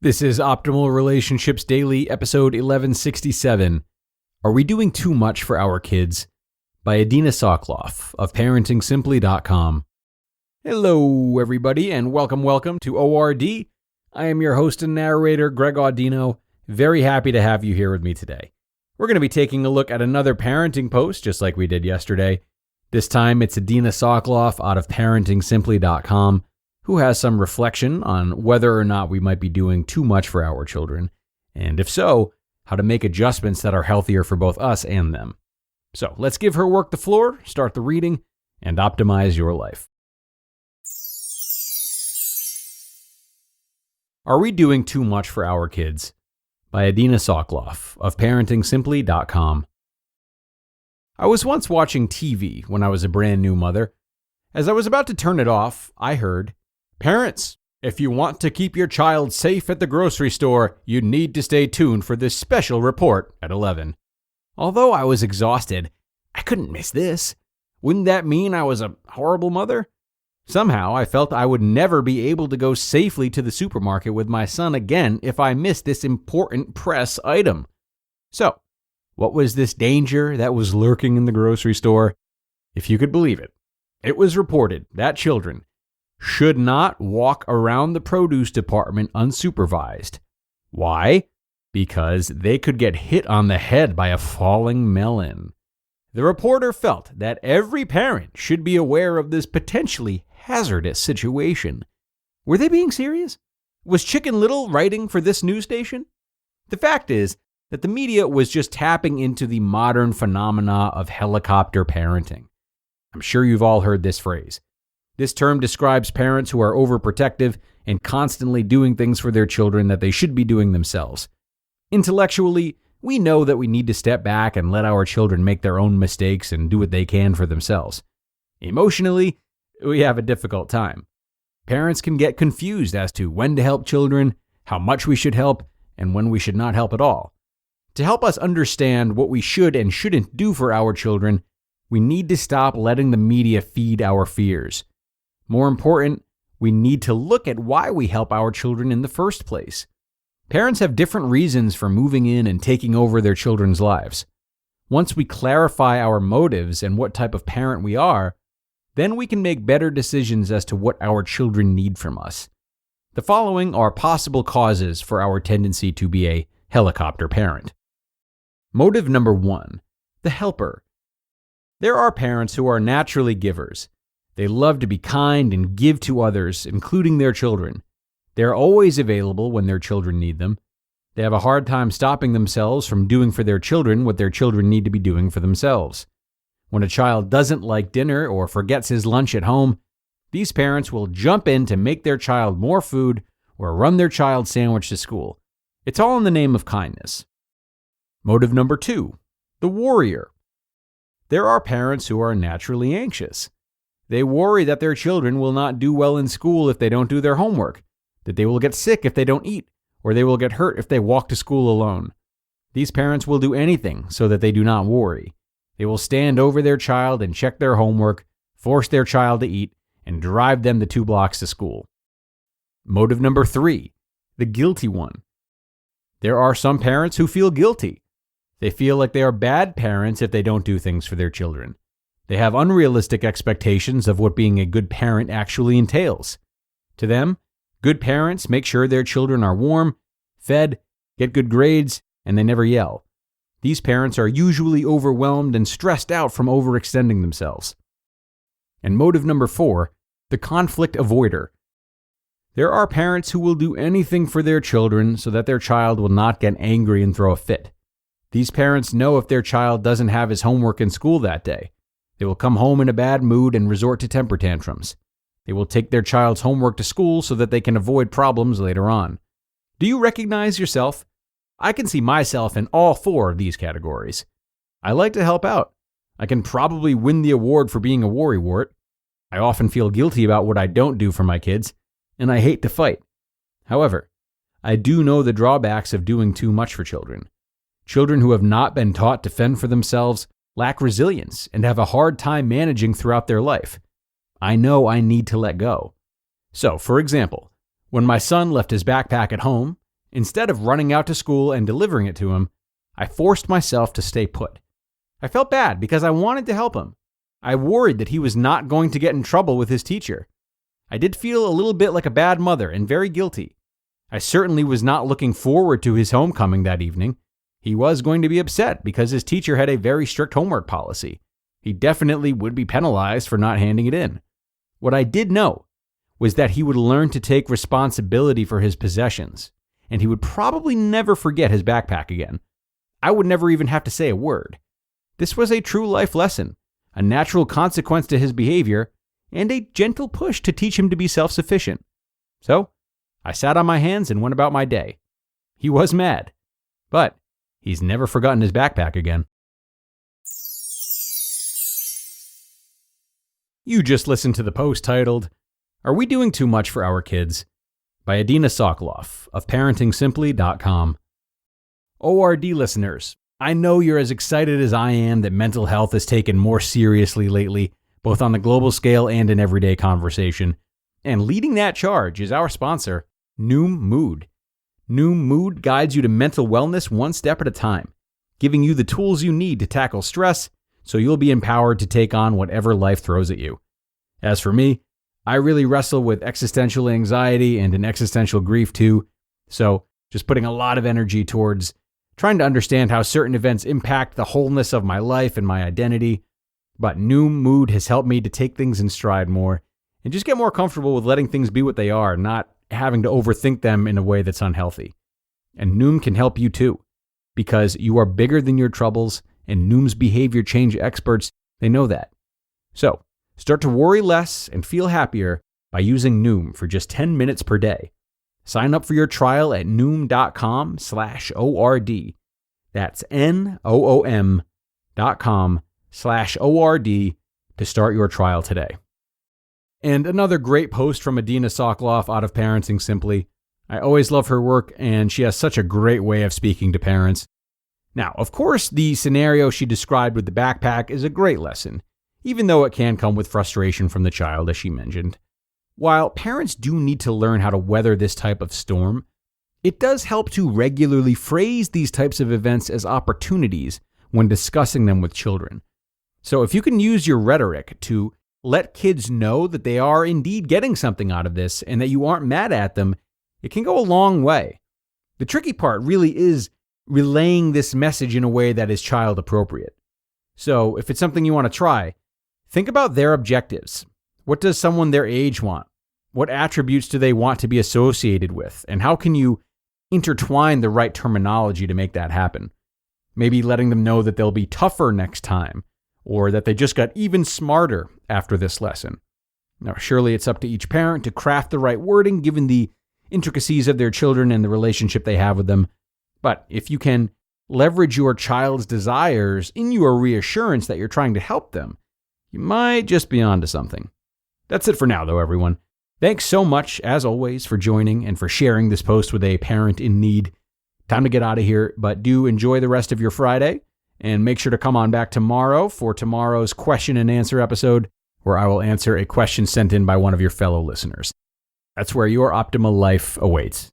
This is Optimal Relationships Daily, episode 1167. Are we doing too much for our kids? By Adina Soclof of ParentingSimply.com. Hello, everybody, and welcome to ORD. I am your host and narrator, Greg Audino. Very happy to have you here with me today. We're going to be taking a look at another parenting post, just like we did yesterday. This time, it's Adina Soclof out of ParentingSimply.com, who has some reflection on whether or not we might be doing too much for our children, and if so, how to make adjustments that are healthier for both us and them. So let's give her work the floor, start the reading, and optimize your life. Are we doing too much for our kids? By Adina Soclof of ParentingSimply.com. I was once watching TV when I was a brand new mother. As I was about to turn it off, I heard, "Parents, if you want to keep your child safe at the grocery store, you need to stay tuned for this special report at 11. Although I was exhausted, I couldn't miss this. Wouldn't that mean I was a horrible mother? Somehow I felt I would never be able to go safely to the supermarket with my son again if I missed this important press item. So, what was this danger that was lurking in the grocery store? If you could believe it, it was reported that children should not walk around the produce department unsupervised. Why? Because they could get hit on the head by a falling melon. The reporter felt that every parent should be aware of this potentially hazardous situation. Were they being serious? Was Chicken Little writing for this news station? The fact is that the media was just tapping into the modern phenomena of helicopter parenting. I'm sure you've all heard this phrase. This term describes parents who are overprotective and constantly doing things for their children that they should be doing themselves. Intellectually, we know that we need to step back and let our children make their own mistakes and do what they can for themselves. Emotionally, we have a difficult time. Parents can get confused as to when to help children, how much we should help, and when we should not help at all. To help us understand what we should and shouldn't do for our children, we need to stop letting the media feed our fears. More important, we need to look at why we help our children in the first place. Parents have different reasons for moving in and taking over their children's lives. Once we clarify our motives and what type of parent we are, then we can make better decisions as to what our children need from us. The following are possible causes for our tendency to be a helicopter parent. Motive number 1, the helper. There are parents who are naturally givers. They love to be kind and give to others, including their children. They are always available when their children need them. They have a hard time stopping themselves from doing for their children what their children need to be doing for themselves. When a child doesn't like dinner or forgets his lunch at home, these parents will jump in to make their child more food or run their child's sandwich to school. It's all in the name of kindness. Motive number 2, the warrior. There are parents who are naturally anxious. They worry that their children will not do well in school if they don't do their homework, that they will get sick if they don't eat, or they will get hurt if they walk to school alone. These parents will do anything so that they do not worry. They will stand over their child and check their homework, force their child to eat, and drive them the 2 blocks to school. Motive number 3, the guilty one. There are some parents who feel guilty. They feel like they are bad parents if they don't do things for their children. They have unrealistic expectations of what being a good parent actually entails. To them, good parents make sure their children are warm, fed, get good grades, and they never yell. These parents are usually overwhelmed and stressed out from overextending themselves. And motive number 4, the conflict avoider. There are parents who will do anything for their children so that their child will not get angry and throw a fit. These parents know if their child doesn't have his homework in school that day. They will come home in a bad mood and resort to temper tantrums. They will take their child's homework to school so that they can avoid problems later on. Do you recognize yourself? I can see myself in all 4 of these categories. I like to help out. I can probably win the award for being a worrywart. I often feel guilty about what I don't do for my kids, and I hate to fight. However, I do know the drawbacks of doing too much for children. Children who have not been taught to fend for themselves lack resilience and have a hard time managing throughout their life. I know I need to let go. So, for example, when my son left his backpack at home, instead of running out to school and delivering it to him, I forced myself to stay put. I felt bad because I wanted to help him. I worried that he was not going to get in trouble with his teacher. I did feel a little bit like a bad mother and very guilty. I certainly was not looking forward to his homecoming that evening. He was going to be upset because his teacher had a very strict homework policy. He definitely would be penalized for not handing it in. What I did know was that he would learn to take responsibility for his possessions, and he would probably never forget his backpack again. I would never even have to say a word. This was a true life lesson, a natural consequence to his behavior, and a gentle push to teach him to be self-sufficient. So, I sat on my hands and went about my day. He was mad, but he's never forgotten his backpack again. You just listened to the post titled, "Are We Doing Too Much for Our Kids?" by Adina Soclof of parentingsimply.com. ORD listeners, I know you're as excited as I am that mental health is taken more seriously lately, both on the global scale and in everyday conversation. And leading that charge is our sponsor, Noom Mood. Noom Mood guides you to mental wellness one step at a time, giving you the tools you need to tackle stress so you'll be empowered to take on whatever life throws at you. As for me, I really wrestle with existential anxiety and an existential grief too, so just putting a lot of energy towards trying to understand how certain events impact the wholeness of my life and my identity. But Noom Mood has helped me to take things in stride more and just get more comfortable with letting things be what they are, not having to overthink them in a way that's unhealthy. And Noom can help you too, because you are bigger than your troubles, and Noom's behavior change experts, they know that. So, start to worry less and feel happier by using Noom for just 10 minutes per day. Sign up for your trial at noom.com/ORD. That's NOOM.com/ORD to start your trial today. And another great post from Adina Soclof out of Parenting Simply. I always love her work, and she has such a great way of speaking to parents. Now, of course, the scenario she described with the backpack is a great lesson, even though it can come with frustration from the child, as she mentioned. While parents do need to learn how to weather this type of storm, it does help to regularly phrase these types of events as opportunities when discussing them with children. So if you can use your rhetoric to let kids know that they are indeed getting something out of this and that you aren't mad at them, it can go a long way. The tricky part really is relaying this message in a way that is child appropriate. So if it's something you want to try, think about their objectives. What does someone their age want? What attributes do they want to be associated with? And how can you intertwine the right terminology to make that happen? Maybe letting them know that they'll be tougher next time, or that they just got even smarter after this lesson. Now, surely it's up to each parent to craft the right wording given the intricacies of their children and the relationship they have with them. But if you can leverage your child's desires in your reassurance that you're trying to help them, you might just be onto something. That's it for now, though, everyone. Thanks so much, as always, for joining and for sharing this post with a parent in need. Time to get out of here, but do enjoy the rest of your Friday, and make sure to come on back tomorrow for tomorrow's question and answer episode, where I will answer a question sent in by one of your fellow listeners. That's where your optimal life awaits.